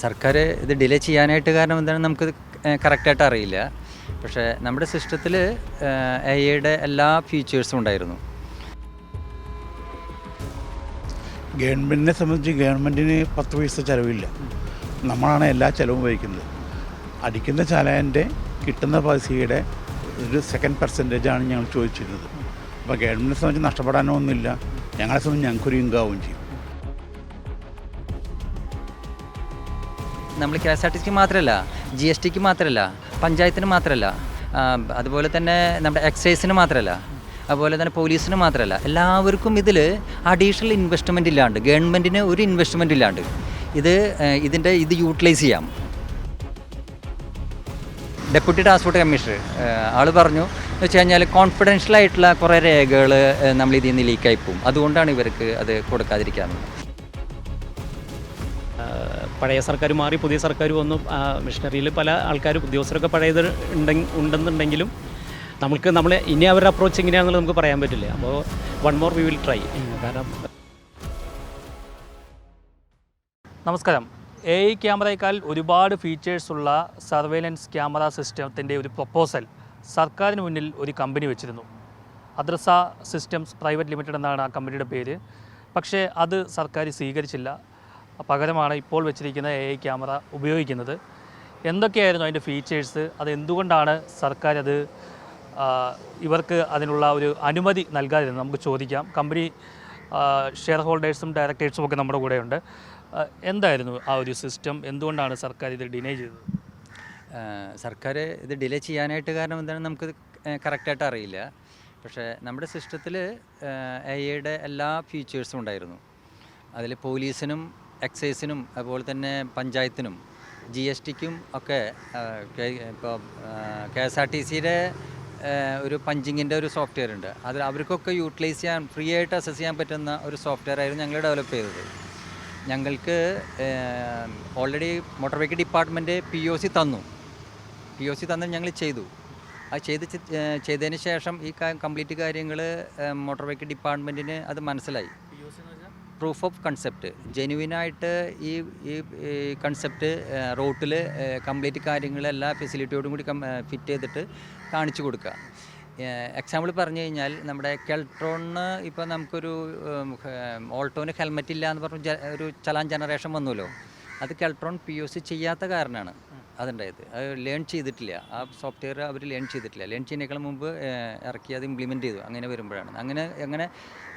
സർക്കാർ ഇത് ഡിലേ ചെയ്യാനായിട്ട് കാരണം എന്താണ് നമുക്ക് കറക്റ്റായിട്ട് അറിയില്ല. പക്ഷേ നമ്മുടെ സിസ്റ്റത്തിൽ AI-യുടെ എല്ലാ ഫീച്ചേഴ്സും ഉണ്ടായിരുന്നു. ഗവൺമെൻറ്റിനെ സംബന്ധിച്ച് ഗവൺമെൻറ്റിന് 10 പൈസ ചിലവില്ല. നമ്മളാണ് എല്ലാ ചിലവും വഹിക്കുന്നത്. അടിക്കുന്ന ചാലാൻ്റെ കിട്ടുന്ന പൈസയുടെ ഒരു സെക്കൻഡ് പെർസെൻറ്റേജാണ് ഞങ്ങൾ ചോദിച്ചിരുന്നത്. അപ്പോൾ ഗവൺമെൻറ്റിനെ സംബന്ധിച്ച് നഷ്ടപ്പെടാനോ ഒന്നുമില്ല. ഞങ്ങളെ സംബന്ധിച്ച് ഞങ്ങൾക്കൊരു ഇൻകാവും ചെയ്യും. നമ്മൾ KSRTCക്ക് മാത്രമല്ല, GSTക്ക് മാത്രമല്ല, പഞ്ചായത്തിന് മാത്രമല്ല, അതുപോലെ തന്നെ നമ്മുടെ എക്സൈസിന് മാത്രമല്ല, അതുപോലെ തന്നെ പോലീസിന് മാത്രമല്ല, എല്ലാവർക്കും ഇതിൽ അഡീഷണൽ ഇൻവെസ്റ്റ്മെൻ്റ് ഇല്ലാണ്ട്, ഗവൺമെൻറ്റിന് ഒരു ഇൻവെസ്റ്റ്മെൻ്റ് ഇല്ലാണ്ട് ഇത് യൂട്ടിലൈസ് ചെയ്യാം. ഡെപ്യൂട്ടി ട്രാൻസ്പോർട്ട് കമ്മീഷണർ ആൾ പറഞ്ഞു എന്ന് വെച്ച് കഴിഞ്ഞാൽ കോൺഫിഡൻഷ്യൽ ആയിട്ടുള്ള കുറേ രേഖകൾ നമ്മൾ ഇതിൽ നിന്ന് ലീക്കായി പോകും. അതുകൊണ്ടാണ് ഇവർക്ക് അത് കൊടുക്കാതിരിക്കാറുള്ളത്. പഴയ സർക്കാർ മാറി പുതിയ സർക്കാർ വന്നു. മിഷനറിയിൽ പല ആൾക്കാരും ഉദ്യോഗസ്ഥരൊക്കെ പഴയത് ഉണ്ടെന്നുണ്ടെങ്കിലും നമ്മൾ ഇനി അവരുടെ അപ്രോച്ച് എങ്ങനെയാണെന്നുള്ളത് നമുക്ക് പറയാൻ പറ്റില്ല. അപ്പോൾ one more we will try. കാരണം നമസ്കാരം. AI ക്യാമറയേക്കാൾ ഒരുപാട് ഫീച്ചേഴ്സുള്ള സർവൈലൻസ് ക്യാമറ സിസ്റ്റത്തിൻ്റെ ഒരു പ്രൊപ്പോസൽ സർക്കാരിന് മുന്നിൽ ഒരു കമ്പനി വെച്ചിരുന്നു. അദ്രസ സിസ്റ്റംസ് പ്രൈവറ്റ് ലിമിറ്റഡ് എന്നാണ് ആ കമ്പനിയുടെ പേര്. പക്ഷേ അത് സർക്കാർ സ്വീകരിച്ചില്ല. പകരമാണ് ഇപ്പോൾ വെച്ചിരിക്കുന്ന AI ക്യാമറ ഉപയോഗിക്കുന്നത്. എന്തൊക്കെയായിരുന്നു അതിൻ്റെ ഫീച്ചേഴ്സ്? അതെന്തുകൊണ്ടാണ് സർക്കാർ ഇവർക്ക് അതിനുള്ള ഒരു അനുമതി നൽകാതിരുന്നത്? നമുക്ക് ചോദിക്കാം. കമ്പനി ഷെയർ ഹോൾഡേഴ്സും ഡയറക്ടേഴ്സും ഒക്കെ നമ്മുടെ കൂടെയുണ്ട്. എന്തായിരുന്നു ആ ഒരു സിസ്റ്റം? എന്തുകൊണ്ടാണ് സർക്കാർ ഇത് ഡിനേ ചെയ്തത്? സർക്കാർ ഇത് ഡിലേ ചെയ്യാനായിട്ട് കാരണം എന്താണ് നമുക്ക് കറക്റ്റായിട്ട് അറിയില്ല. പക്ഷേ നമ്മുടെ സിസ്റ്റത്തിൽ AI-യുടെ എല്ലാ ഫീച്ചേഴ്സും ഉണ്ടായിരുന്നു. അതിൽ പോലീസിനും എക്സൈസിനും അതുപോലെ തന്നെ പഞ്ചായത്തിനും GSTക്കും ഒക്കെ ഇപ്പോൾ KSRTCയുടെ ഒരു പഞ്ചിങ്ങിൻ്റെ ഒരു സോഫ്റ്റ്വെയർ ഉണ്ട്. അത് അവർക്കൊക്കെ യൂട്ടിലൈസ് ചെയ്യാൻ ഫ്രീ ആയിട്ട് അസസ് ചെയ്യാൻ പറ്റുന്ന ഒരു സോഫ്റ്റ്വെയർ ആയിരുന്നു ഞങ്ങൾ ഡെവലപ്പ് ചെയ്തത്. ഞങ്ങൾക്ക് already motor vehicle department POC തന്ന് ഞങ്ങൾ ചെയ്തു. അത് ചെയ്തതിന് ശേഷം ഈ കംപ്ലീറ്റ് കാര്യങ്ങൾ മോട്ടോർ വെഹിക്കിൾ ഡിപ്പാർട്ട്മെൻറ്റിന് അത് മനസ്സിലായി. പ്രൂഫ് ഓഫ് കൺസെപ്റ്റ് ജെനുവിനായിട്ട് ഈ കൺസെപ്റ്റ് റോട്ടിൽ കംപ്ലീറ്റ് കാര്യങ്ങൾ എല്ലാ ഫെസിലിറ്റിയോടും കൂടി ഫിറ്റ് ചെയ്തിട്ട് കാണിച്ചു കൊടുക്കുക. എക്സാമ്പിൾ പറഞ്ഞു കഴിഞ്ഞാൽ നമ്മുടെ കെൽട്രോണിന് ഇപ്പോൾ നമുക്കൊരു ഓൾട്ടോന് ഹെൽമെറ്റ് ഇല്ല എന്ന് പറഞ്ഞ ഒരു ചലാൻ ജനറേഷൻ വന്നുല്ലോ. അത് കെൽട്രോൺ POC ചെയ്യാത്ത കാരണമാണ് അതുണ്ടായത്. അത് ലേൺ ചെയ്തിട്ടില്ല. ആ സോഫ്റ്റ്വെയർ അവർ ലേൺ ചെയ്തിട്ടില്ല. ലേൺ ചെയ്യുന്നതിനേക്കാൾ മുമ്പ് ഇറക്കി അത് ഇംപ്ലിമെൻറ്റ് ചെയ്തു. അങ്ങനെ വരുമ്പോഴാണ്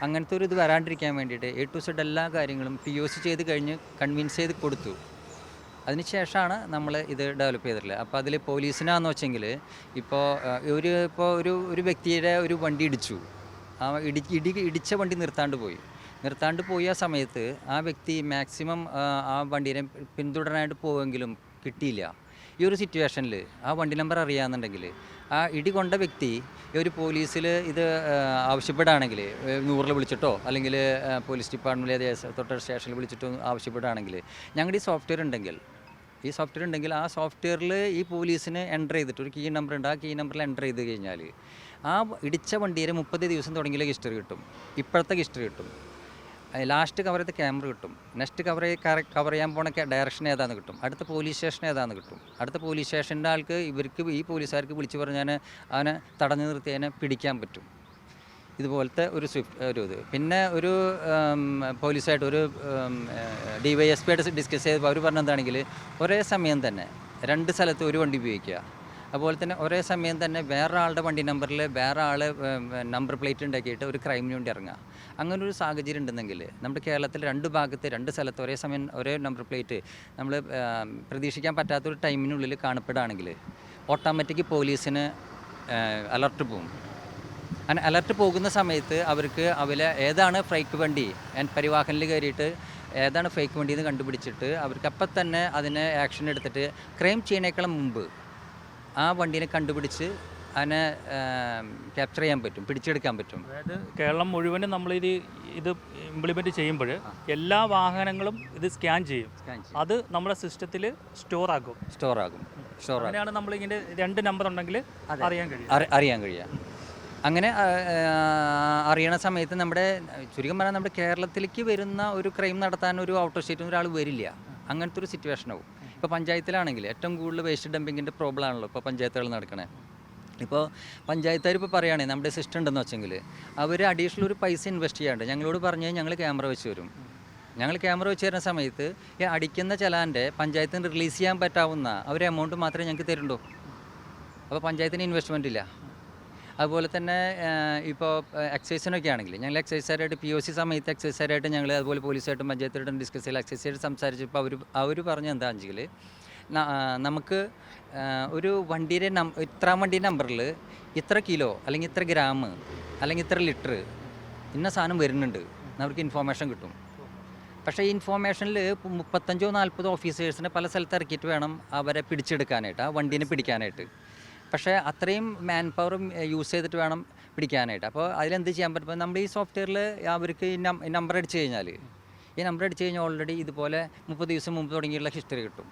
അങ്ങനത്തെ ഒരു ഇത് വരാണ്ടിരിക്കാൻ വേണ്ടിയിട്ട് A to Z എല്ലാ കാര്യങ്ങളും POC ചെയ്ത് കഴിഞ്ഞ് കൺവിൻസ് ചെയ്ത് കൊടുത്തു. അതിനുശേഷമാണ് നമ്മൾ ഇത് ഡെവലപ്പ് ചെയ്തിട്ടുള്ളത്. അപ്പോൾ അതിൽ പോലീസിനാന്ന് വെച്ചെങ്കിൽ ഇപ്പോൾ ഒരു വ്യക്തിയുടെ ഒരു വണ്ടി ഇടിച്ചു. ആ ഇടിച്ച വണ്ടി നിർത്താണ്ട് പോയി ആ സമയത്ത് ആ വ്യക്തി മാക്സിമം ആ വണ്ടീനെ പിന്തുടരാനായിട്ട് പോവുമെങ്കിലും കിട്ടിയില്ല. ഈ ഒരു സിറ്റുവേഷനിൽ ആ വണ്ടി നമ്പർ അറിയാമെന്നുണ്ടെങ്കിൽ ആ ഇടി കൊണ്ട വ്യക്തി ഒരു പോലീസിൽ ഇത് ആവശ്യപ്പെടുകയാണെങ്കിൽ 100 വിളിച്ചിട്ടോ അല്ലെങ്കിൽ പോലീസ് ഡിപ്പാർട്ട്മെൻറ്റിൽ തൊട്ട സ്റ്റേഷനിൽ വിളിച്ചിട്ടോ ആവശ്യപ്പെടുകയാണെങ്കിൽ ഞങ്ങളുടെ ഈ സോഫ്റ്റ്വെയർ ഉണ്ടെങ്കിൽ ആ സോഫ്റ്റ്വെയറിൽ ഈ പോലീസിന് എൻ്റർ ചെയ്തിട്ട് ഒരു കീ നമ്പർ ഉണ്ട്. ആ കീ നമ്പറിൽ എൻ്റർ ചെയ്ത് കഴിഞ്ഞാൽ ആ ഇടിച്ച വണ്ടിയിൽ 30 ദിവസം തുടങ്ങിയ ഹിസ്റ്ററി കിട്ടും. ഇപ്പോഴത്തെ ഹിസ്റ്ററി കിട്ടും. ലാസ്റ്റ് കവർ ചെയ്ത ക്യാമറ കിട്ടും. നെക്സ്റ്റ് കവർ ചെയ്യാൻ പോണ ഡയറക്ഷൻ ഏതാണെന്ന് കിട്ടും. അടുത്ത പോലീസ് സ്റ്റേഷൻ ഏതാണെന്ന് കിട്ടും. അടുത്ത പോലീസ് സ്റ്റേഷൻ്റെ ആൾക്ക് ഈ പോലീസുകാർക്ക് വിളിച്ച് പറഞ്ഞാൽ അവനെ തടഞ്ഞു നിർത്തി അതിനെ പിടിക്കാൻ പറ്റും. ഇതുപോലത്തെ ഒരു ഇത്. പിന്നെ ഒരു പോലീസായിട്ട് ഒരു DYSP ആയിട്ട് ഡിസ്കസ് ചെയ്തപ്പോൾ അവർ പറഞ്ഞെന്താണെങ്കിൽ ഒരേ സമയം തന്നെ 2 സ്ഥലത്ത് ഒരു വണ്ടി ഉപയോഗിക്കുക. അതുപോലെ തന്നെ ഒരേ സമയം തന്നെ വേറെ ആളുടെ വണ്ടി നമ്പറിൽ വേറെ ആൾ നമ്പർ പ്ലേറ്റ് ഉണ്ടാക്കിയിട്ട് ഒരു ക്രൈമിന് വേണ്ടി ഇറങ്ങുക. അങ്ങനൊരു സാഹചര്യം ഉണ്ടെന്നെങ്കിൽ നമ്മുടെ കേരളത്തിൽ 2 ഭാഗത്ത് 2 സ്ഥലത്ത് ഒരേ സമയം ഒരേ നമ്പർ പ്ലേറ്റ് നമ്മൾ പ്രതീക്ഷിക്കാൻ പറ്റാത്തൊരു ടൈമിനുള്ളിൽ കാണപ്പെടുകയാണെങ്കിൽ ഓട്ടോമാറ്റിക് പോലീസിന് അലർട്ട് പോകും. അങ്ങനെ അലർട്ട് പോകുന്ന സമയത്ത് അവർക്ക് ഏതാണ് ഫേക്ക് വണ്ടി പരിവാഹനിൽ കയറിയിട്ട് ഏതാണ് ഫേക്ക് വണ്ടി എന്ന് കണ്ടുപിടിച്ചിട്ട് അവർക്ക് അപ്പം തന്നെ അതിന് ആക്ഷൻ എടുത്തിട്ട് ക്രൈം ചെയ്യുന്നതിനേക്കാളും മുമ്പ് ആ വണ്ടീനെ കണ്ടുപിടിച്ച് അതിനെ ക്യാപ്ചർ ചെയ്യാൻ പറ്റും, പിടിച്ചെടുക്കാൻ പറ്റും. അതായത് കേരളം മുഴുവനും നമ്മളിത് ഇംപ്ലിമെൻറ്റ് ചെയ്യുമ്പോൾ എല്ലാ വാഹനങ്ങളും ഇത് സ്കാൻ ചെയ്യും. അത് നമ്മുടെ സിസ്റ്റത്തിൽ സ്റ്റോർ ആകും. അങ്ങനെയാണ് നമ്മളിങ്ങനെ 2 നമ്പർ ഉണ്ടെങ്കിൽ അറിയാൻ കഴിയുക. അങ്ങനെ അറിയണ സമയത്ത് ചുരുക്കം പറഞ്ഞാൽ നമ്മുടെ കേരളത്തിലേക്ക് വരുന്ന ഒരു ക്രൈം നടത്താൻ ഒരു ഔട്ട് ഓഫ് സ്റ്റേറ്റിൽ ഒരാൾ വരില്ല. അങ്ങനത്തെ ഒരു സിറ്റുവേഷൻ ആവും. ഇപ്പോൾ പഞ്ചായത്തിലാണെങ്കിൽ ഏറ്റവും കൂടുതൽ വേസ്റ്റ് ഡംപിങ്ങിൻ്റെ പ്രോബ്ലം ആണല്ലോ ഇപ്പോൾ പഞ്ചായത്തുകൾ നടക്കണേ. ഇപ്പോൾ പഞ്ചായത്തുകാർ ഇപ്പോൾ പറയുകയാണെങ്കിൽ നമ്മുടെ സിസ്റ്റം ഉണ്ടെന്ന് വെച്ചെങ്കിൽ അവർ അഡീഷണൽ ഒരു പൈസ ഇൻവെസ്റ്റ് ചെയ്യാണ്ട് ഞങ്ങളോട് പറഞ്ഞ് ഞങ്ങൾ ക്യാമറ വെച്ച് തരും. ഞങ്ങൾ ക്യാമറ വെച്ച് തരുന്ന സമയത്ത് ഈ അടിക്കുന്ന ചലാൻ്റെ പഞ്ചായത്തിന് റിലീസ് ചെയ്യാൻ പറ്റാവുന്ന ഒരു എമൗണ്ട് മാത്രമേ ഞങ്ങൾക്ക് തരുള്ളൂ. അപ്പോൾ പഞ്ചായത്തിന് ഇൻവെസ്റ്റ്മെൻ്റ് ഇല്ല. അതുപോലെ തന്നെ ഇപ്പോൾ എക്സൈസിനൊക്കെ ആണെങ്കിൽ ഞങ്ങൾ എക്സൈസുകാരായിട്ട് POC സമയത്ത് എക്സൈസുകാരായിട്ട് ഞങ്ങൾ അതുപോലെ പോലീസായിട്ടും പഞ്ചായത്തായിട്ടും ഡിസ്കസ് ചെയ്ത് എക്സൈസായിട്ട് സംസാരിച്ചപ്പോൾ അവർ പറഞ്ഞ എന്താണെന്ന് വെച്ചെങ്കിൽ നമുക്ക് ഒരു വണ്ടിയുടെ ഇത്രാം വണ്ടി നമ്പറിൽ ഇത്ര കിലോ അല്ലെങ്കിൽ ഇത്ര ഗ്രാം അല്ലെങ്കിൽ ഇത്ര ലിറ്റർ ഇന്ന സാധനം വരുന്നുണ്ട് അവർക്ക് ഇൻഫോർമേഷൻ കിട്ടും. പക്ഷേ ഈ ഇൻഫോർമേഷനിൽ 35-40 ഓഫീസേഴ്സിനെ പല സ്ഥലത്ത് ഇറക്കിയിട്ട് വേണം അവരെ പിടിച്ചെടുക്കാനായിട്ട്, ആ വണ്ടീനെ പിടിക്കാനായിട്ട്. പക്ഷേ അത്രയും മാൻ പവറും യൂസ് ചെയ്തിട്ട് വേണം പിടിക്കാനായിട്ട്. അപ്പോൾ അതിലെന്ത് ചെയ്യാൻ പറ്റും? നമ്മുടെ ഈ സോഫ്റ്റ്വെയറിൽ അവർക്ക് ഈ നമ്പർ അടിച്ച് കഴിഞ്ഞാൽ ഓൾറെഡി ഇതുപോലെ 30 ദിവസം മുമ്പ് തുടങ്ങിയുള്ള ഹിസ്റ്ററി കിട്ടും.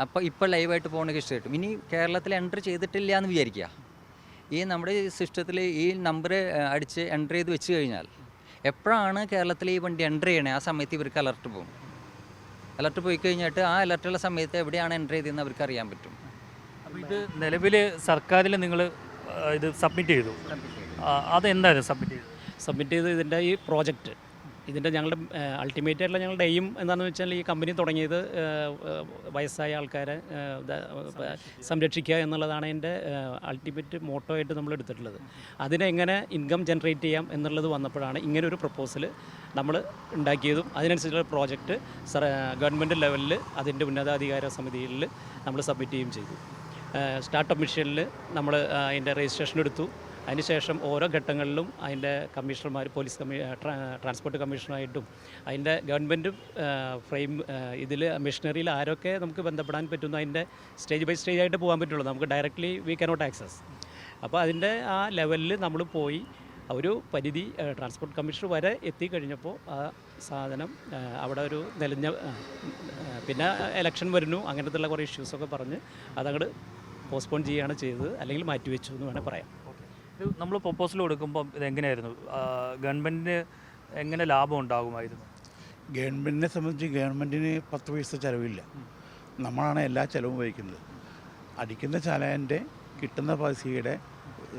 അപ്പോൾ ഇപ്പോൾ ലൈവായിട്ട് പോകുന്ന ഹിസ്റ്ററി കിട്ടും. ഇനി കേരളത്തിൽ എൻ്റർ ചെയ്തിട്ടില്ല എന്ന് വിചാരിക്കുക. ഈ നമ്മുടെ സിസ്റ്റത്തിൽ ഈ നമ്പർ അടിച്ച് എൻ്റർ ചെയ്ത് വെച്ച് കഴിഞ്ഞാൽ എപ്പോഴാണ് കേരളത്തിൽ ഈ വണ്ടി എൻ്റർ ചെയ്യണേ ആ സമയത്ത് ഇവർക്ക് അലർട്ട് പോകും. അലർട്ട് പോയി കഴിഞ്ഞിട്ട് ആ അലർട്ടുള്ള സമയത്ത് എവിടെയാണ് എൻ്റർ ചെയ്തതെന്ന് അവർക്ക് അറിയാൻ പറ്റും. അപ്പോൾ ഇത് നിലവിൽ സർക്കാരിൽ നിങ്ങൾ ഇത് സബ്മിറ്റ് ചെയ്തു. അതെന്തായിരുന്നു സബ്മിറ്റ് ചെയ്ത് ഇതിൻ്റെ ഈ പ്രോജക്റ്റ് ഇതിൻ്റെ ഞങ്ങളുടെ അൾട്ടിമേറ്റ് ആയിട്ടുള്ള ഞങ്ങളുടെ എയിം എന്താണെന്ന് വെച്ചാൽ ഈ കമ്പനി തുടങ്ങിയത് വയസ്സായ ആൾക്കാരെ സംരക്ഷിക്കുക എന്നുള്ളതാണ് എൻ്റെ അൾട്ടിമേറ്റ് മോട്ടോ ആയിട്ട് നമ്മൾ എടുത്തിട്ടുള്ളത്. അതിനെങ്ങനെ ഇൻകം ജനറേറ്റ് ചെയ്യാം എന്നുള്ളത് വന്നപ്പോഴാണ് ഇങ്ങനൊരു പ്രപ്പോസൽ നമ്മൾ ഉണ്ടാക്കിയതും അതിനനുസരിച്ചുള്ള പ്രോജക്റ്റ് ഗവൺമെൻറ് ലെവലിൽ അതിൻ്റെ ഉന്നതാധികാര സമിതിയിൽ നമ്മൾ സബ്മിറ്റ് ചെയ്യുകയും ചെയ്തു. സ്റ്റാർട്ടപ്പ് മിഷനിൽ നമ്മൾ അതിൻ്റെ രജിസ്ട്രേഷൻ എടുത്തു. അതിനുശേഷം ഓരോ ഘട്ടങ്ങളിലും അതിൻ്റെ കമ്മീഷണർമാർ, ട്രാൻസ്പോർട്ട് കമ്മീഷണറായിട്ടും അതിൻ്റെ ഗവൺമെൻറ് ഫ്രെയിം ഇതിൽ മിഷനറിയിൽ ആരൊക്കെ നമുക്ക് ബന്ധപ്പെടാൻ പറ്റുന്നു അതിൻ്റെ സ്റ്റേജ് ബൈ സ്റ്റേജ് ആയിട്ട് പോകാൻ പറ്റുള്ളൂ. നമുക്ക് ഡയറക്റ്റ്ലി വി കനോട്ട് ആക്സസ്. അപ്പോൾ അതിൻ്റെ ആ ലെവലിൽ നമ്മൾ പോയി ഒരു പരിധി ട്രാൻസ്പോർട്ട് കമ്മീഷണർ വരെ എത്തിക്കഴിഞ്ഞപ്പോൾ ആ സാധനം അവിടെ ഒരു നിലഞ്ഞ പിന്നെ ഇലക്ഷൻ വരുന്നു, അങ്ങനത്തെ ഉള്ള കുറേ ഇഷ്യൂസൊക്കെ പറഞ്ഞ് അതങ്ങോട്ട് പോസ്റ്റ്പോൺ ചെയ്യുകയാണ് ചെയ്തത്, അല്ലെങ്കിൽ മാറ്റിവെച്ചു എന്ന് വേണേൽ പറയാം. നമ്മൾ പ്രൊപ്പോസൽ കൊടുക്കുമ്പോൾ ഇതെങ്ങനെയായിരുന്നു? ഗവൺമെൻറ്റിന് എങ്ങനെ ലാഭം ഉണ്ടാകുമായിരുന്നു? ഗവൺമെൻറ്റിനെ സംബന്ധിച്ച് ഗവൺമെൻറ്റിന് 10 പൈസ ചിലവില്ല. നമ്മളാണ് എല്ലാ ചിലവും വഹിക്കുന്നത്. അടിക്കുന്ന ചാലാൻ്റെ കിട്ടുന്ന പൈസയുടെ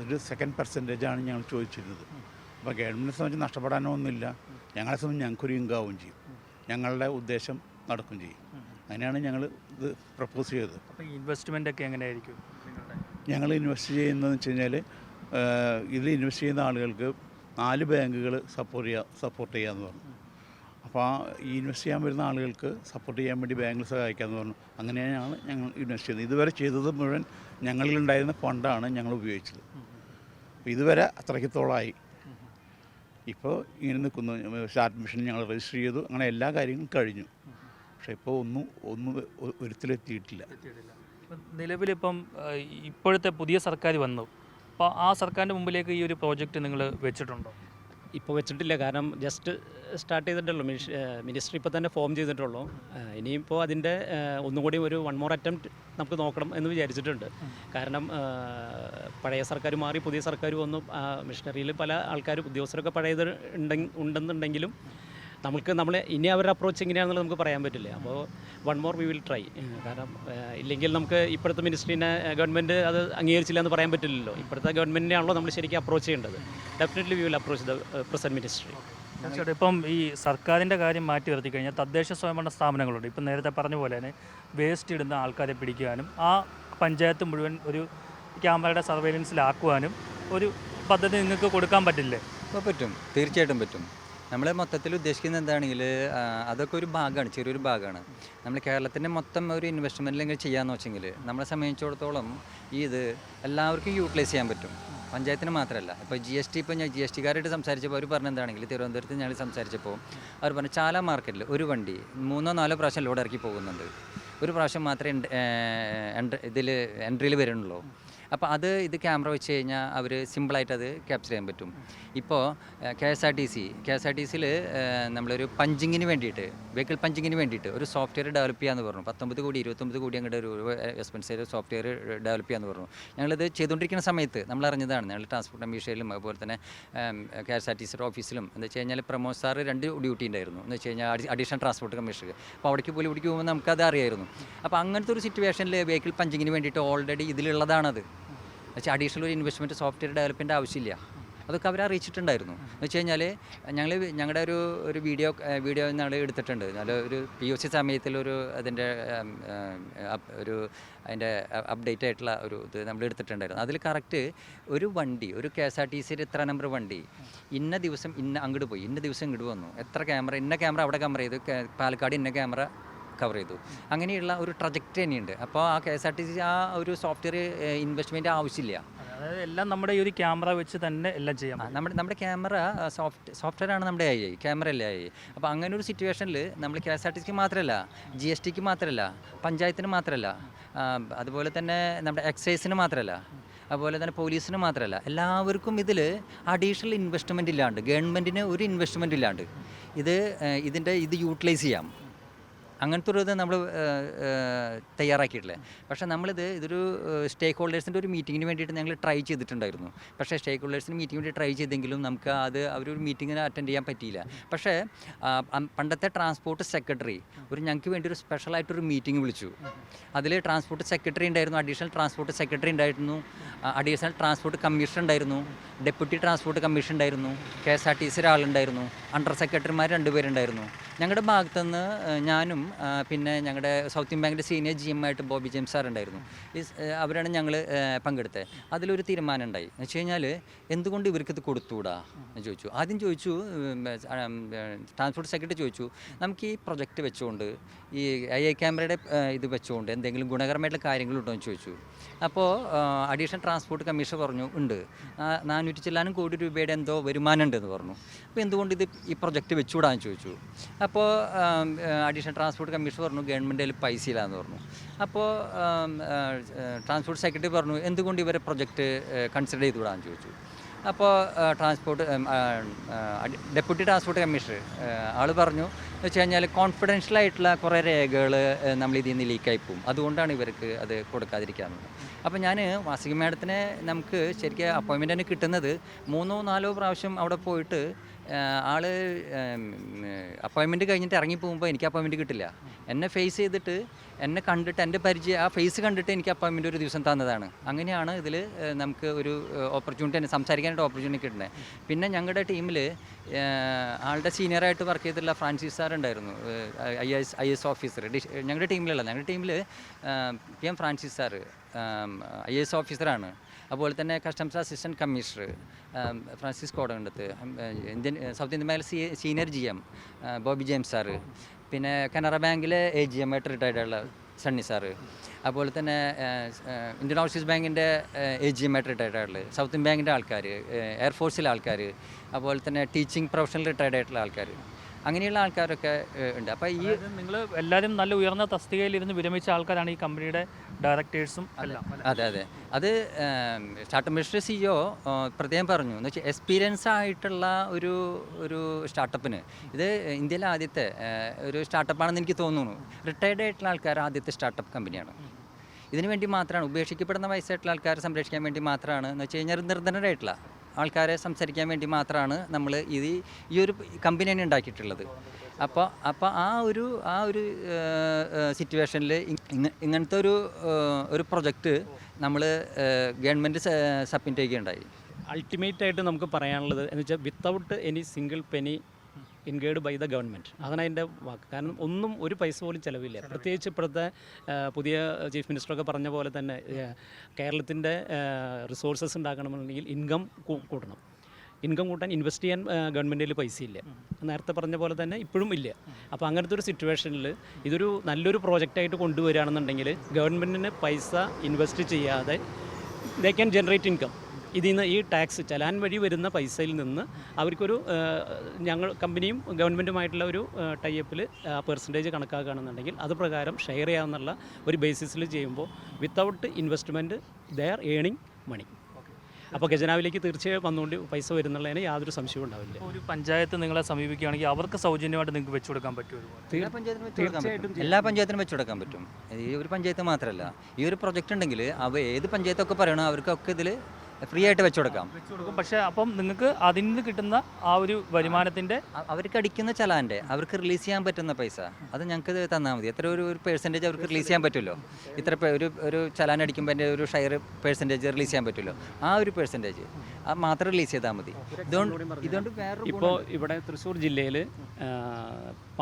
ഒരു സെക്കൻഡ് പെർസെൻറ്റേജാണ് ഞങ്ങൾ ചോദിച്ചിരുന്നത്. അപ്പോൾ ഗവൺമെൻറ്റിനെ സംബന്ധിച്ച് നഷ്ടപ്പെടാനോ ഒന്നുമില്ല. ഞങ്ങളെ സംബന്ധിച്ച് ഞങ്ങൾക്കൊരു ഇൻകാവും ചെയ്യും, ഞങ്ങളുടെ ഉദ്ദേശം നടക്കും ചെയ്യും. അങ്ങനെയാണ് ഞങ്ങൾ ഇത് പ്രപ്പോസ് ചെയ്തത്. അപ്പോൾ ഇൻവെസ്റ്റ്മെൻ്റ് ഒക്കെ എങ്ങനെയായിരിക്കും? ഞങ്ങൾ ഇൻവെസ്റ്റ് ചെയ്യുന്നതെന്ന് വെച്ച് കഴിഞ്ഞാൽ ഇതിൽ ഇൻവെസ്റ്റ് ചെയ്യുന്ന ആളുകൾക്ക് 4 ബാങ്കുകൾ സപ്പോർട്ട് ചെയ്യാമെന്ന് പറഞ്ഞു. അപ്പോൾ ഈ ഇൻവെസ്റ്റ് ചെയ്യാൻ വരുന്ന ആളുകൾക്ക് സപ്പോർട്ട് ചെയ്യാൻ വേണ്ടി ബാങ്കിൽ സഹായിക്കാമെന്ന് പറഞ്ഞു. അങ്ങനെയാണ് ഞങ്ങൾ ഇൻവെസ്റ്റ് ചെയ്യുന്നത്. ഇതുവരെ ചെയ്തത് മുഴുവൻ ഞങ്ങളിലുണ്ടായിരുന്ന ഫണ്ടാണ് ഞങ്ങൾ ഉപയോഗിച്ചത്. ഇതുവരെ അത്രയ്ക്കത്തോളമായി. ഇപ്പോൾ ഇങ്ങനെ നിൽക്കുന്നു. സ്റ്റാർട്ട് മിഷൻ ഞങ്ങൾ രജിസ്റ്റർ ചെയ്തു, അങ്ങനെ എല്ലാ കാര്യങ്ങളും കഴിഞ്ഞു. പക്ഷേ ഇപ്പോൾ ഒന്നും ഒരിക്കലെത്തിയിട്ടില്ല. നിലവിലിപ്പം ഇപ്പോഴത്തെ പുതിയ സർക്കാർ വന്നു. അപ്പോൾ ആ സർക്കാരിൻ്റെ മുമ്പിലേക്ക് ഈ ഒരു പ്രോജക്റ്റ് നിങ്ങൾ വെച്ചിട്ടുണ്ടോ? ഇപ്പോൾ വെച്ചിട്ടില്ല, കാരണം ജസ്റ്റ് സ്റ്റാർട്ട് ചെയ്തിട്ടുള്ളൂ. മിനിസ്റ്റർ ഇപ്പോൾ തന്നെ ഫോം ചെയ്തിട്ടുള്ളൂ. ഇനിയിപ്പോൾ അതിൻ്റെ ഒന്നുകൂടി ഒരു 1 more attempt നമുക്ക് നോക്കണം എന്ന് വിചാരിച്ചിട്ടുണ്ട്. കാരണം പഴയ സർക്കാർ മാറി പുതിയ സർക്കാർ വന്നു. മിഷനറിയിൽ പല ആൾക്കാരും ഉദ്യോഗസ്ഥരൊക്കെ പഴയത് ഉണ്ടെന്നുണ്ടെങ്കിലും നമ്മൾ ഇനി അവരുടെ അപ്രോച്ച് എങ്ങനെയാണെന്നുള്ളത് നമുക്ക് പറയാൻ പറ്റില്ല. അപ്പോൾ 1 more we will try. കാരണം ഇല്ലെങ്കിൽ നമുക്ക് ഇപ്പോഴത്തെ മിനിസ്ട്രീനെ ഗവൺമെൻറ് അത് അംഗീകരിച്ചില്ല എന്ന് പറയാൻ പറ്റില്ലല്ലോ. ഇപ്പോഴത്തെ ഗവൺമെൻറ്റിനെയാണല്ലോ നമ്മൾ ശരിക്കും അപ്രോച്ച് ചെയ്യേണ്ടത്. Definitely we will approach the present ministry. തീർച്ചയായിട്ടും ഇപ്പം ഈ സർക്കാരിൻ്റെ കാര്യം മാറ്റി നിർത്തി കഴിഞ്ഞാൽ തദ്ദേശ സ്വയംഭരണ സ്ഥാപനങ്ങളുണ്ട്. ഇപ്പം നേരത്തെ പറഞ്ഞ പോലെ തന്നെ വേസ്റ്റ് ഇടുന്ന ആൾക്കാരെ പിടിക്കാനും ആ പഞ്ചായത്ത് മുഴുവൻ ഒരു ക്യാമറയുടെ സർവൈലൻസിലാക്കുവാനും ഒരു പദ്ധതി നിങ്ങൾക്ക് കൊടുക്കാൻ പറ്റില്ലേ? അപ്പോൾ പറ്റും, തീർച്ചയായിട്ടും പറ്റും. നമ്മൾ മൊത്തത്തിൽ ഉദ്ദേശിക്കുന്നത് എന്താണെങ്കിൽ അതൊക്കെ ഒരു ഭാഗമാണ്, ചെറിയൊരു ഭാഗമാണ്. നമ്മൾ കേരളത്തിൻ്റെ മൊത്തം ഒരു ഇൻവെസ്റ്റ്മെൻറ്റിലെങ്കിൽ ചെയ്യാമെന്ന് വെച്ചെങ്കിൽ നമ്മളെ സംബന്ധിച്ചിടത്തോളം ഇത് എല്ലാവർക്കും യൂട്ടിലൈസ് ചെയ്യാൻ പറ്റും, പഞ്ചായത്തിന് മാത്രമല്ല. ഇപ്പോൾ GST ഇപ്പോൾ ഞാൻ GSTക്കാരായിട്ട് സംസാരിച്ചപ്പോൾ അവർ പറഞ്ഞെന്താണെങ്കിൽ തിരുവനന്തപുരത്ത് ഞങ്ങൾ സംസാരിച്ചപ്പോൾ അവർ പറഞ്ഞു ചാല മാർക്കറ്റിൽ ഒരു വണ്ടി 3-4 പ്രാവശ്യം ലോഡ് ഇറക്കി പോകുന്നുണ്ട്, ഒരു പ്രാവശ്യം മാത്രമേ ഇതിൽ എൻട്രിയിൽ വരുന്നുള്ളൂ. അപ്പോൾ ഇത് ക്യാമറ വെച്ച് കഴിഞ്ഞാൽ അവർ സിമ്പിളായിട്ട് അത് ക്യാപ്ചർ ചെയ്യാൻ പറ്റും. ഇപ്പോൾ KSRTCയിൽ നമ്മളൊരു പഞ്ചിങ്ങിന് വേണ്ടിയിട്ട്, വെഹിക്കിൾ പഞ്ചിങ്ങിന് വേണ്ടിയിട്ട് ഒരു സോഫ്റ്റ്വെയർ ഡെവലപ്പ് ചെയ്യാമെന്ന് പറഞ്ഞു. 19 കോടി 29 കോടി അങ്ങോട്ട് ഒരു എക്സ്പെൻസ് സോഫ്റ്റ്വെയർ ഡെവലപ്പ് ചെയ്യാമെന്ന് പറഞ്ഞു. ഞങ്ങളിത് ചെയ്തുകൊണ്ടിരിക്കുന്ന സമയത്ത് നമ്മൾ അറിഞ്ഞതാണ്. ഞങ്ങൾ ട്രാൻസ്പോർട്ട് കമ്മീഷനിലും അതുപോലെ തന്നെ KSRTCയുടെ ഓഫീസിലും എന്ന് വെച്ച് കഴിഞ്ഞാൽ പ്രമോദ് സാറ് 2 ഡ്യൂട്ടി ഉണ്ടായിരുന്നു. എന്ന് വെച്ച് കഴിഞ്ഞാൽ അഡീഷണൽ ട്രാൻസ്പോർട്ട് കമ്മീഷണർ. അപ്പോൾ അവിടേക്ക് പോകുമ്പോൾ നമുക്കത് അറിയായിരുന്നു. അപ്പോൾ അങ്ങനത്തെ ഒരു സിറ്റുവേഷനിൽ വെഹിക്കിൾ പഞ്ചിങ്ങിന് വേണ്ടിയിട്ട് ഓൾറെഡി ഇതിലുള്ളതാണത്. വെച്ചാൽ അഡീഷണൽ ഒരു ഇൻവെസ്റ്റ്മെൻറ്റ് സോഫ്റ്റ്വെയർ ഡെവലപ്പിൻ്റെ ആവശ്യമില്ല. അതൊക്കെ അവർ അറിയിച്ചിട്ടുണ്ടായിരുന്നു. എന്ന് വെച്ച് കഴിഞ്ഞാൽ ഞങ്ങളുടെ ഒരു വീഡിയോ ഞങ്ങൾ എടുത്തിട്ടുണ്ട്. ഒരു POC സമയത്തിലൊരു അതിൻ്റെ അപ്ഡേറ്റ് ആയിട്ടുള്ള ഒരു ഇത് നമ്മൾ എടുത്തിട്ടുണ്ടായിരുന്നു. അതിൽ കറക്റ്റ് ഒരു വണ്ടി, ഒരു KSRTCയുടെ ഇത്ര നമ്പർ വണ്ടി ഇന്ന ദിവസം അങ്ങോട്ട് പോയി, ഇന്ന ദിവസം ഇങ്ങോട്ട് വന്നു, എത്ര ക്യാമറ, ഇന്ന ക്യാമറ അവിടെ കവർ ചെയ്തു, പാലക്കാട് ഇന്ന ക്യാമറ കവർ ചെയ്തു, അങ്ങനെയുള്ള ഒരു ട്രജക്ടറി തന്നെയുണ്ട്. അപ്പോൾ ആ KSRTC ആ ഒരു സോഫ്റ്റ്വെയർ ഇൻവെസ്റ്റ്മെൻറ്റ് ആവശ്യമില്ല. അതായത് എല്ലാം നമ്മുടെ ഈ ഒരു ക്യാമറ വെച്ച് തന്നെ എല്ലാം ചെയ്യാം. നമ്മുടെ ക്യാമറ സോഫ്റ്റ്വെയറാണ് നമ്മുടെ AI, ക്യാമറ അല്ലേ AI. അപ്പോൾ അങ്ങനെ ഒരു സിറ്റുവേഷനിൽ നമ്മൾ KSRTCക്ക് മാത്രമല്ല, GSTക്ക് മാത്രമല്ല, പഞ്ചായത്തിന് മാത്രമല്ല, അതുപോലെ തന്നെ നമ്മുടെ എക്സൈസിന് മാത്രമല്ല, അതുപോലെ തന്നെ പോലീസിന് മാത്രമല്ല, എല്ലാവർക്കും ഇതിൽ അഡീഷണൽ ഇൻവെസ്റ്റ്മെൻറ്റ് ഇല്ലാണ്ട്, ഗവൺമെൻറ്റിന് ഒരു ഇൻവെസ്റ്റ്മെൻറ്റ് ഇല്ലാണ്ട് ഇത് യൂട്ടിലൈസ് ചെയ്യാം. അങ്ങനത്തെ ഒരു ഇത് നമ്മൾ തയ്യാറാക്കിയിട്ടില്ലേ. പക്ഷേ ഇതൊരു സ്റ്റേക്ക് ഹോൾഡേഴ്സിൻ്റെ ഒരു മീറ്റിങ്ങിന് വേണ്ടിയിട്ട് ഞങ്ങൾ ട്രൈ ചെയ്തിട്ടുണ്ടായിരുന്നു. പക്ഷേ സ്റ്റേക്ക് ഹോൾഡേഴ്സിന് മീറ്റിംഗ് വേണ്ടി ട്രൈ ചെയ്തെങ്കിലും നമുക്ക് അവരൊരു മീറ്റിങ്ങിന് അറ്റൻഡ് ചെയ്യാൻ പറ്റിയില്ല. പക്ഷേ പണ്ടത്തെ ട്രാൻസ്പോർട്ട് സെക്രട്ടറി ഞങ്ങൾക്ക് വേണ്ടി ഒരു സ്പെഷ്യലായിട്ടൊരു മീറ്റിംഗ് വിളിച്ചു. അതിൽ ട്രാൻസ്പോർട്ട് സെക്രട്ടറി ഉണ്ടായിരുന്നു, അഡീഷണൽ ട്രാൻസ്പോർട്ട് സെക്രട്ടറി ഉണ്ടായിരുന്നു, അഡീഷണൽ ട്രാൻസ്പോർട്ട് കമ്മീഷൻ ഉണ്ടായിരുന്നു, ഡെപ്യൂട്ടി ട്രാൻസ്പോർട്ട് കമ്മീഷൻ ഉണ്ടായിരുന്നു, KSRTC ഒരാളുണ്ടായിരുന്നു, അണ്ടർ സെക്രട്ടറിമാർ 2 പേരുണ്ടായിരുന്നു. ഞങ്ങളുടെ ഭാഗത്തുനിന്ന് ഞാനും പിന്നെ ഞങ്ങളുടെ സൗത്ത് ഇന്ത്യൻ ബാങ്കിൻ്റെ സീനിയർ GM ആയിട്ട് ബോബി ജെയിംസ് സാർ ഉണ്ടായിരുന്നു. അവരാണ് ഞങ്ങൾ പങ്കെടുത്തത്. അതിലൊരു തീരുമാനം ഉണ്ടായി. എന്ന് വെച്ച് കഴിഞ്ഞാൽ എന്തുകൊണ്ട് ഇവർക്കിത് കൊടുത്തുകൂടാ എന്ന് ചോദിച്ചു. ആദ്യം ചോദിച്ചു, ട്രാൻസ്പോർട്ട് സെക്രട്ടറി ചോദിച്ചു, നമുക്ക് ഈ പ്രൊജക്റ്റ് വെച്ചുകൊണ്ട് ഈ AI ക്യാമറയുടെ ഇത് വെച്ചുകൊണ്ട് എന്തെങ്കിലും ഗുണകരമായിട്ടുള്ള കാര്യങ്ങളുണ്ടോ എന്ന് ചോദിച്ചു. അപ്പോൾ അഡീഷണൽ ട്രാൻസ്പോർട്ട് കമ്മീഷൻ പറഞ്ഞു ഉണ്ട്, 400 ചില്ലാനും കോടി രൂപയുടെ എന്തോ വരുമാനം ഉണ്ടെന്ന് പറഞ്ഞു. അപ്പോൾ എന്തുകൊണ്ട് ഈ പ്രൊജക്റ്റ് വെച്ചുകൂടാന്ന് ചോദിച്ചു. അപ്പോൾ അഡീഷണൽ ട്രാൻസ്പോർട്ട് കമ്മീഷൻ പറഞ്ഞു ഗവൺമെൻറ്റിൽ പൈസ ഇല്ലാന്ന് പറഞ്ഞു. അപ്പോൾ ട്രാൻസ്പോർട്ട് സെക്രട്ടറി പറഞ്ഞു എന്തുകൊണ്ട് ഇവരെ പ്രൊജക്റ്റ് കൺസിഡർ ചെയ്തുകൂടാന്ന് ചോദിച്ചു. അപ്പോൾ ഡെപ്യൂട്ടി ട്രാൻസ്പോർട്ട് കമ്മീഷണർ ആൾ പറഞ്ഞു എന്ന് വെച്ച് കഴിഞ്ഞാൽ കോൺഫിഡൻഷ്യലായിട്ടുള്ള കുറേ രേഖകൾ നമ്മൾ ഇതിൽ നിന്ന് ലീക്കായി പോകും, അതുകൊണ്ടാണ് ഇവർക്ക് അത് കൊടുക്കാതിരിക്കാറുള്ളത്. അപ്പോൾ ഞാൻ വാസിക മാഡത്തിനെ നമുക്ക് ശരിക്കും അപ്പോയിൻമെൻ്റ് തന്നെ കിട്ടുന്നത് 3-4 പ്രാവശ്യം അവിടെ പോയിട്ട് ആൾ അപ്പോയിൻമെൻറ്റ് കഴിഞ്ഞിട്ട് ഇറങ്ങി പോകുമ്പോൾ എനിക്ക് അപ്പോയിൻമെൻറ്റ് കിട്ടില്ല. എന്നെ ഫേസ് ചെയ്തിട്ട് എന്നെ കണ്ടിട്ട് എൻ്റെ പരിചയം ആ ഫേസ് കണ്ടിട്ട് എനിക്ക് അപ്പോയിൻമെൻറ്റ് ഒരു ദിവസം തന്നതാണ്. അങ്ങനെയാണ് ഇതിൽ നമുക്ക് ഒരു ഓപ്പർച്യൂണിറ്റി തന്നെ സംസാരിക്കാനായിട്ട് ഓപ്പർച്യൂണിറ്റി കിട്ടുന്നത്. പിന്നെ ഞങ്ങളുടെ ടീമിൽ ആളുടെ സീനിയറായിട്ട് വർക്ക് ചെയ്തിട്ടുള്ള ഫ്രാൻസിസ് സാർ ഉണ്ടായിരുന്നു, IAS ഓഫീസർ. ഞങ്ങളുടെ ടീമിലുള്ള PM ഫ്രാൻസിസ് സാർ IAS ഓഫീസറാണ്. അതുപോലെ തന്നെ customs assistant commissioner Francis Kodakandath, South Indian ബാങ്കിൽ senior GM Bobby James sir, പിന്നെ കനറ ബാങ്കിലെ AGM ആയിട്ട് റിട്ടയർഡായുള്ള സണ്ണി സാറ്, അതുപോലെ തന്നെ ഇന്ത്യൻ ഓവർസീസ് ബാങ്കിൻ്റെ AGM ആയിട്ട് റിട്ടയർഡായിട്ടുള്ള സൗത്ത് ഇന്ത്യൻ ബാങ്കിൻ്റെ ആൾക്കാർ, എയർഫോഴ്സിലെ ആൾക്കാർ, അതുപോലെ തന്നെ ടീച്ചിങ് പ്രൊഫഷണൽ റിട്ടയർഡ് ആയിട്ടുള്ള ആൾക്കാർ, അങ്ങനെയുള്ള ആൾക്കാരൊക്കെ ഉണ്ട്. അപ്പോൾ നിങ്ങൾ എല്ലാവരും നല്ല ഉയർന്ന തസ്തികയിലിരുന്ന് വിരമിച്ച ആൾക്കാരാണ് ഈ കമ്പനിയുടെ ഡയറക്ടേഴ്സും എല്ലാം. അതെ അത് സ്റ്റാർട്ടപ്പ് മിനിസ്റ്റർ CEO പ്രത്യേകം പറഞ്ഞു എന്ന് വെച്ചാൽ എക്സ്പീരിയൻസ് ആയിട്ടുള്ള ഒരു സ്റ്റാർട്ടപ്പിന് ഇത് ഇന്ത്യയിലെ ആദ്യത്തെ ഒരു സ്റ്റാർട്ടപ്പാണെന്ന് എനിക്ക് തോന്നുന്നു. റിട്ടയർഡ് ആയിട്ടുള്ള ആൾക്കാർ ആദ്യത്തെ സ്റ്റാർട്ടപ്പ് കമ്പനിയാണ്. ഇതിനു വേണ്ടി മാത്രമാണ്, ഉപേക്ഷിക്കപ്പെടുന്ന വയസ്സായിട്ടുള്ള ആൾക്കാരെ സംരക്ഷിക്കാൻ വേണ്ടി മാത്രമാണ്, എന്ന് വെച്ച് കഴിഞ്ഞാൽ നിർധനരായിട്ടുള്ള ആൾക്കാരെ സംസാരിക്കാൻ വേണ്ടി മാത്രമാണ് നമ്മൾ ഈ ഒരു കമ്പനി തന്നെ ഉണ്ടാക്കിയിട്ടുള്ളത്. അപ്പോൾ ആ ഒരു സിറ്റുവേഷനിൽ ഇങ്ങനത്തെ ഒരു പ്രൊജക്റ്റ് നമ്മൾ ഗവൺമെൻറ് സബ്മിറ്റ് ചെയ്യുകയുണ്ടായി. അൾട്ടിമേറ്റായിട്ട് നമുക്ക് പറയാനുള്ളത് എന്ന് വെച്ചാൽ without any single penny incurred by the government, അതാണ് അതിൻ്റെ വാക്ക്. കാരണം ഒരു പൈസ പോലും ചിലവില്ല. പ്രത്യേകിച്ച് ഇപ്പോഴത്തെ പുതിയ ചീഫ് മിനിസ്റ്ററൊക്കെ പറഞ്ഞ പോലെ തന്നെ കേരളത്തിൻ്റെ റിസോഴ്സസ് ഉണ്ടാക്കണമെന്നുണ്ടെങ്കിൽ ഇൻകം കൂട്ടണം. ഇൻകം കൂട്ടാൻ ഇൻവെസ്റ്റ് ചെയ്യാൻ ഗവൺമെൻറ്റിൽ പൈസ ഇല്ല. നേരത്തെ പറഞ്ഞ പോലെ തന്നെ ഇപ്പോഴും ഇല്ല. അപ്പോൾ അങ്ങനത്തെ ഒരു സിറ്റുവേഷനിൽ ഇതൊരു നല്ലൊരു പ്രോജക്റ്റായിട്ട് കൊണ്ടുവരികയാണെന്നുണ്ടെങ്കിൽ ഗവൺമെൻറ്റിന് പൈസ ഇൻവെസ്റ്റ് ചെയ്യാതെ ദേ ക്യാൻ ജനറേറ്റ് ഇൻകം. ഇതിൽ നിന്ന് ഈ ടാക്സ് ചലാൻ വഴി വരുന്ന പൈസയിൽ നിന്ന് അവർക്കൊരു ഞങ്ങൾ കമ്പനിയും ഗവൺമെൻറ്റുമായിട്ടുള്ള ഒരു ടൈപ്പിൽ പെർസെൻറ്റേജ് കണക്കാക്കുകയാണെന്നുണ്ടെങ്കിൽ അത് പ്രകാരം ഷെയർ ചെയ്യാമെന്നുള്ള ഒരു ബേസിസിൽ ചെയ്യുമ്പോൾ വിത്തൗട്ട് ഇൻവെസ്റ്റ്മെൻറ്റ് ദേ ആർ ഏണിങ് മണി. അപ്പോൾ ഖജനാവിലേക്ക് തീർച്ചയായും വന്നുകൊണ്ട് പൈസ വരുന്നുള്ളതിന് യാതൊരു സംശയവും ഉണ്ടാവില്ല. ഒരു പഞ്ചായത്ത് നിങ്ങളെ സമീപിക്കുകയാണെങ്കിൽ അവർക്ക് സൗജന്യമായിട്ട് നിങ്ങൾക്ക് വെച്ചു കൊടുക്കാൻ പറ്റുമോ? എല്ലാ പഞ്ചായത്തിനും വെച്ച് കൊടുക്കാൻ പറ്റും. ഈ ഒരു പഞ്ചായത്ത് മാത്രമല്ല, ഈ ഒരു പ്രൊജക്റ്റ് ഉണ്ടെങ്കിൽ ഏത് പഞ്ചായത്തൊക്കെ പറയണോ അവർക്കൊക്കെ ഇതിൽ ഫ്രീ ആയിട്ട് വെച്ച് കൊടുക്കാം. പക്ഷേ അപ്പം നിങ്ങൾക്ക് അതിൽ നിന്ന് കിട്ടുന്ന ആ ഒരു വരുമാനത്തിൻ്റെ അവർക്ക് അടിക്കുന്ന ചലാൻ്റെ അവർക്ക് റിലീസ് ചെയ്യാൻ പറ്റുന്ന പൈസ അത് ഞങ്ങൾക്ക് തന്നാൽ മതി. എത്ര ഒരു പെർസെൻറ്റേജ് അവർക്ക് റിലീസ് ചെയ്യാൻ പറ്റുമല്ലോ. ഇത്ര ഒരു ചലാൻ അടിക്കുമ്പോൾ എൻ്റെ ഒരു ഷെയർ പെർസെൻറ്റേജ് റിലീസ് ചെയ്യാൻ പറ്റുമല്ലോ. ആ ഒരു പെർസെൻറ്റേജ് അത് മാത്രം റിലീസ് ചെയ്താൽ മതി. ഇതുകൊണ്ട് വേറെ ഇപ്പോൾ ഇവിടെ തൃശ്ശൂർ ജില്ലയിൽ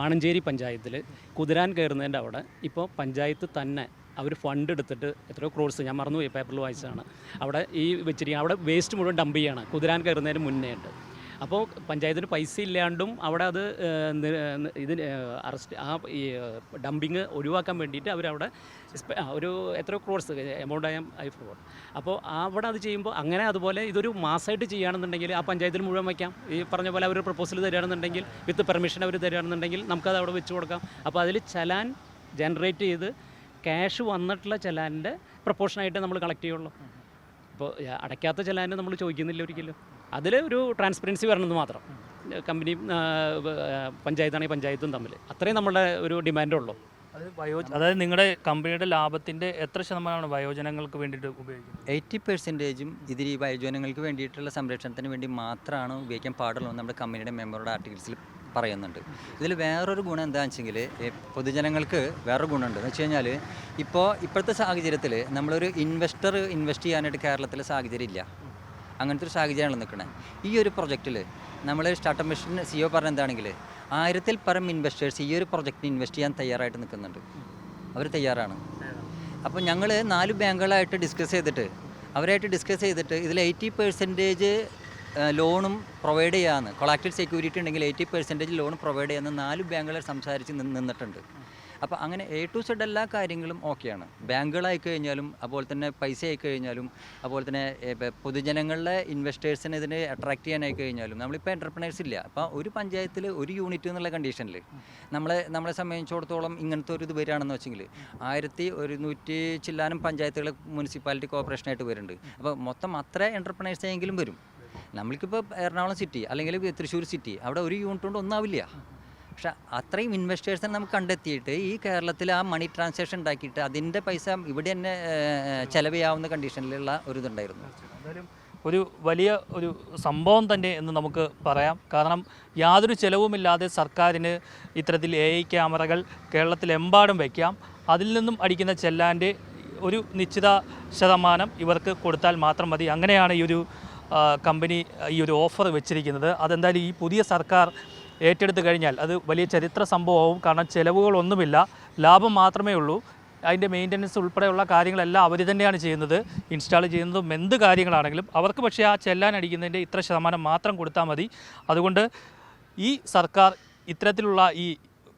പാണഞ്ചേരി പഞ്ചായത്തിൽ കുതിരാൻ കയറുന്നതിൻ്റെ അവിടെ ഇപ്പോൾ പഞ്ചായത്ത് തന്നെ അവർ ഫണ്ട് എടുത്തിട്ട് എത്രയോ ക്രോഡ്സ്, ഞാൻ മറന്നുപോയി, പേപ്പറിൽ വായിച്ചതാണ്, അവിടെ ഈ വെച്ചിരിക്കുക അവിടെ വേസ്റ്റ് മുഴുവൻ ഡംപ് ചെയ്യാണ് കുതിരാൻ കയറുന്നതിന് മുന്നേ ഉണ്ട്. അപ്പോൾ പഞ്ചായത്തിന് പൈസ ഇല്ലാണ്ടും അവിടെ അത് ഇതിന് അറസ്റ്റ് ഈ ഡംപിങ് ഒഴിവാക്കാൻ വേണ്ടിയിട്ട് അവരവിടെ ഒരു എത്രയോ ക്രോഡ്സ് എമൗണ്ട് ഐ ഫോർഗോട്ട്. അപ്പോൾ അവിടെ അത് ചെയ്യുമ്പോൾ അങ്ങനെ അതുപോലെ ഇതൊരു മാസമായിട്ട് ചെയ്യുകയാണെന്നുണ്ടെങ്കിൽ ആ പഞ്ചായത്തിൽ മുഴുവൻ വയ്ക്കാം. ഈ പറഞ്ഞ പോലെ അവർ പ്രപ്പോസൽ തരികയാണെന്നുണ്ടെങ്കിൽ വിത്ത് പെർമിഷൻ അവർ തരികയാണെന്നുണ്ടെങ്കിൽ നമുക്കത് അവിടെ വെച്ച് കൊടുക്കാം. അപ്പോൾ അതിൽ ചലാൻ ജനറേറ്റ് ചെയ്ത് ക്യാഷ് വന്നിട്ടുള്ള ചലാനിൻ്റെ പ്രപ്പോർഷനായിട്ട് നമ്മൾ കളക്ട് ചെയ്യുള്ളൂ. ഇപ്പോൾ അടയ്ക്കാത്ത ചലാന് നമ്മൾ ചോദിക്കുന്നില്ല ഒരിക്കലും. അതിൽ ഒരു ട്രാൻസ്പെറൻസി വരണമെന്ന് മാത്രം, കമ്പനിയും പഞ്ചായത്താണെങ്കിൽ പഞ്ചായത്തും തമ്മിൽ അത്രയും നമ്മളുടെ ഒരു ഡിമാൻഡുള്ളൂ. അത് അതായത് നിങ്ങളുടെ കമ്പനിയുടെ ലാഭത്തിൻ്റെ എത്ര ശതമാനമാണ് വയോജനങ്ങൾക്ക് വേണ്ടിയിട്ട് ഉപയോഗിക്കുന്നത്? 80% ഇതിൽ ഈ വയോജനങ്ങൾക്ക് വേണ്ടിയിട്ടുള്ള സംരക്ഷണത്തിന് വേണ്ടി മാത്രമാണ് ഉപയോഗിക്കാൻ പാടുള്ളൂ നമ്മുടെ കമ്പനിയുടെ മെമ്പറുടെ ആർട്ടിക്കിൾസിൽ പറയുന്നുണ്ട്. ഇതിൽ വേറൊരു ഗുണം എന്താണെന്ന് വെച്ചെങ്കിൽ പൊതുജനങ്ങൾക്ക് വേറൊരു ഗുണമുണ്ട്. എന്ന് വെച്ച് കഴിഞ്ഞാൽ ഇപ്പോഴത്തെ സാഹചര്യത്തിൽ നമ്മളൊരു ഇൻവെസ്റ്റ് ചെയ്യാനായിട്ട് കേരളത്തിലെ സാഹചര്യം ഇല്ല. അങ്ങനത്തെ ഒരു സാഹചര്യമാണ് നിൽക്കുന്നത്. ഈ ഒരു പ്രൊജക്റ്റിൽ നമ്മൾ സ്റ്റാർട്ടപ്പ് മിഷൻ CEO പറഞ്ഞ എന്താണെങ്കിൽ 1000-ൽ പരം ഇൻവെസ്റ്റേഴ്സ് ഈ ഒരു പ്രൊജക്റ്റിന് ഇൻവെസ്റ്റ് ചെയ്യാൻ തയ്യാറായിട്ട് നിൽക്കുന്നുണ്ട്. അവർ തയ്യാറാണ്. അപ്പോൾ ഞങ്ങൾ 4 ബാങ്കുകളായിട്ട് ഡിസ്കസ് ചെയ്തിട്ട് ഇതിൽ 80% ലോണും പ്രൊവൈഡ് ചെയ്യാമെന്ന്, കൊളാക്റ്റീവ് സെക്യൂരിറ്റി ഉണ്ടെങ്കിൽ 80% ലോൺ പ്രൊവൈഡ് ചെയ്യാമെന്ന് 4 ബാങ്കുകൾ സംസാരിച്ച് നിന്നിട്ടുണ്ട്. അപ്പോൾ അങ്ങനെ A to Z എല്ലാ കാര്യങ്ങളും ഓക്കെയാണ്. ബാങ്കുകളായി കഴിഞ്ഞാലും അതുപോലെ തന്നെ പൈസ ആയി കഴിഞ്ഞാലും അതുപോലെ തന്നെ പൊതുജനങ്ങളിലെ ഇൻവെസ്റ്റേഴ്സിനെ ഇതിനെ അട്രാക്ട് ചെയ്യാനായി കഴിഞ്ഞാലും നമ്മളിപ്പോൾ എൻ്റർപ്രനേഴ്സ് ഇല്ല. അപ്പോൾ ഒരു പഞ്ചായത്തിൽ ഒരു യൂണിറ്റ് എന്നുള്ള കണ്ടീഷനിൽ നമ്മളെ സംബന്ധിച്ചിടത്തോളം ഇങ്ങനത്തെ ഒരു ഇത് വരികയാണെന്ന് വെച്ചെങ്കിൽ 1100 ചില്ലാനും പഞ്ചായത്തുകൾ മുനിസിപ്പാലിറ്റി കോർപ്പറേഷനായിട്ട് വരുന്നുണ്ട്. അപ്പോൾ മൊത്തം അത്ര എൻ്റർപ്രനേഴ്സ് എങ്കിലും വരും. നമ്മൾക്കിപ്പോൾ എറണാകുളം സിറ്റി അല്ലെങ്കിൽ തൃശ്ശൂർ സിറ്റി അവിടെ ഒരു യൂണിറ്റ് കൊണ്ട് ഒന്നാവില്ല. പക്ഷെ അത്രയും ഇൻവെസ്റ്റേഴ്സിനെ നമുക്ക് കണ്ടെത്തിയിട്ട് ഈ കേരളത്തിൽ ആ മണി ട്രാൻസാക്ഷൻ ഉണ്ടാക്കിയിട്ട് അതിൻ്റെ പൈസ ഇവിടെ തന്നെ ചിലവ് ചെയ്യാവുന്ന കണ്ടീഷനിലുള്ള ഒരു ഇതുണ്ടായിരുന്നു. എന്തായാലും ഒരു വലിയ ഒരു സംഭവം തന്നെ എന്ന് നമുക്ക് പറയാം. കാരണം യാതൊരു ചിലവുമില്ലാതെ സർക്കാരിന് ഇത്തരത്തിൽ AI ക്യാമറകൾ കേരളത്തിലെമ്പാടും വയ്ക്കാം. അതിൽ നിന്നും അടിക്കുന്ന ചെല്ലാൻ്റെ ഒരു നിശ്ചിത ശതമാനം ഇവർക്ക് കൊടുത്താൽ മാത്രം മതി. അങ്ങനെയാണ് ഈ ഒരു കമ്പനി ഈ ഒരു ഓഫർ വെച്ചിരിക്കുന്നത്. അതെന്തായാലും ഈ പുതിയ സർക്കാർ ഏറ്റെടുത്ത് കഴിഞ്ഞാൽ അത് വലിയ ചരിത്ര സംഭവമാവും. കാരണം ചിലവുകളൊന്നുമില്ല, ലാഭം മാത്രമേ ഉള്ളൂ. അതിൻ്റെ മെയിൻ്റനൻസ് ഉൾപ്പെടെയുള്ള കാര്യങ്ങളെല്ലാം അവർ തന്നെയാണ് ചെയ്യുന്നത്, ഇൻസ്റ്റാൾ ചെയ്യുന്നതും എന്ത് കാര്യങ്ങളാണെങ്കിലും അവർക്ക്. പക്ഷേ ആ ചെല്ലാൻ അടിക്കുന്നതിൻ്റെ ഇത്ര ശതമാനം മാത്രം കൊടുത്താൽ മതി. അതുകൊണ്ട് ഈ സർക്കാർ ഇത്തരത്തിലുള്ള ഈ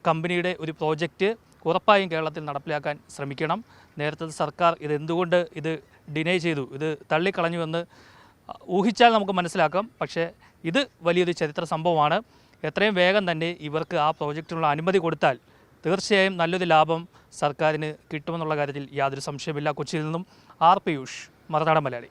കമ്പനിയുടെ ഒരു പ്രോജക്റ്റ് ഉറപ്പായും കേരളത്തിൽ നടപ്പിലാക്കാൻ ശ്രമിക്കണം. നേരത്തെ സർക്കാർ ഇതെന്തുകൊണ്ട് ഇത് ഡിനൈ ചെയ്തു, ഇത് തള്ളിക്കളഞ്ഞുവെന്ന് ഊഹിച്ചാൽ നമുക്ക് മനസ്സിലാക്കാം. പക്ഷേ ഇത് വലിയൊരു ചരിത്ര സംഭവമാണ്. എത്രയും വേഗം തന്നെ ഇവർക്ക് ആ പ്രോജക്റ്റിനുള്ള അനുമതി കൊടുത്താൽ തീർച്ചയായും നല്ലൊരു ലാഭം സർക്കാരിന് കിട്ടുമെന്നുള്ള കാര്യത്തിൽ യാതൊരു സംശയമില്ല. കൊച്ചിയിൽ നിന്നും R. പീയൂഷ്, മറുനാടൻ മലയാളി.